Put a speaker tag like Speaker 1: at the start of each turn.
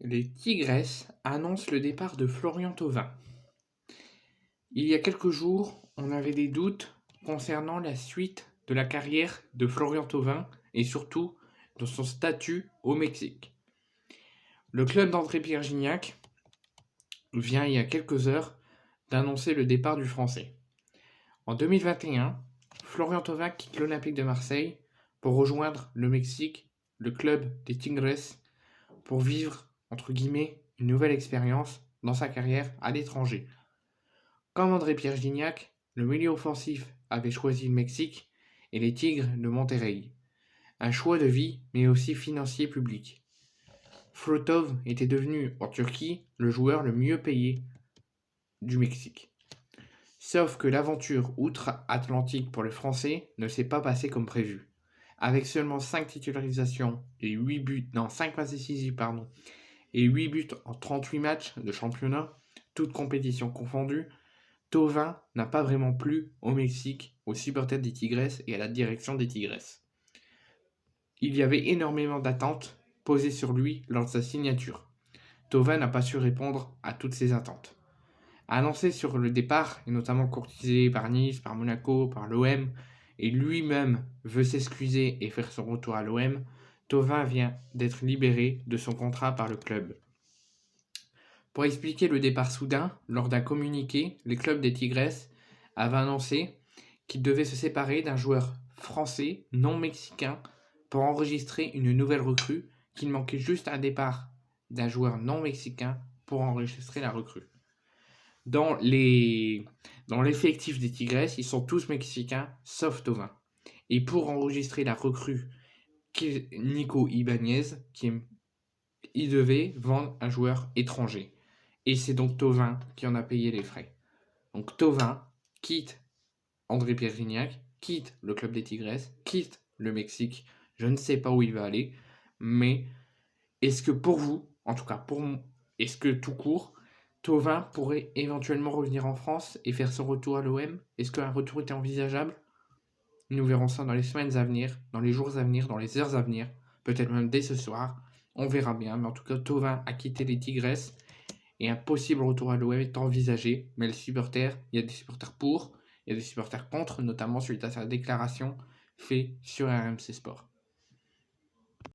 Speaker 1: Les Tigresses annoncent le départ de Florian Thauvin. Il y a quelques jours, on avait des doutes concernant la suite de la carrière de Florian Thauvin et surtout de son statut au Mexique. Le club d'André-Pierre Gignac vient il y a quelques heures d'annoncer le départ du Français. En 2021, Florian Thauvin quitte l'Olympique de Marseille pour rejoindre le Mexique, le club des Tigresses, pour vivre, entre guillemets, une nouvelle expérience dans sa carrière à l'étranger. Comme André-Pierre Gignac, le milieu offensif avait choisi le Mexique et les Tigres de Monterrey. Un choix de vie, mais aussi financier public. Flotov était devenu, en Turquie, le joueur le mieux payé du Mexique. Sauf que l'aventure outre-Atlantique pour le Français ne s'est pas passée comme prévu. Avec seulement 5 titularisations et 8 buts, non 5 passes décisives, et 8 buts en 38 matchs de championnat, toutes compétitions confondues, Thauvin n'a pas vraiment plu au Mexique, aux supporters des Tigresses et à la direction des Tigresses. Il y avait énormément d'attentes posées sur lui lors de sa signature. Thauvin n'a pas su répondre à toutes ces attentes. Annoncé sur le départ, et notamment courtisé par Nice, par Monaco, par l'OM, et lui-même veut s'excuser et faire son retour à l'OM, Thauvin vient d'être libéré de son contrat par le club. Pour expliquer le départ soudain, lors d'un communiqué, les clubs des Tigresses avaient annoncé qu'ils devaient se séparer d'un joueur français non mexicain pour enregistrer une nouvelle recrue, qu'il manquait juste un départ d'un joueur non mexicain pour enregistrer la recrue. Dans l'effectif des Tigresses, ils sont tous mexicains, sauf Thauvin. Et pour enregistrer la recrue Nico Ibanez, il devait vendre un joueur étranger. Et c'est donc Thauvin qui en a payé les frais. Donc Thauvin quitte André-Pierre Gignac, quitte le club des Tigresses, quitte le Mexique. Je ne sais pas où il va aller, mais est-ce que pour vous, en tout cas pour moi, est-ce que tout court, Thauvin pourrait éventuellement revenir en France et faire son retour à l'OM? Est-ce qu'un retour était envisageable? Nous verrons ça dans les semaines à venir, dans les jours à venir, dans les heures à venir, peut-être même dès ce soir. On verra bien, mais en tout cas, Thauvin a quitté les Tigresses et un possible retour à l'OM est envisagé. Mais il y a des supporters pour, il y a des supporters contre, notamment suite à sa déclaration faite sur RMC Sport.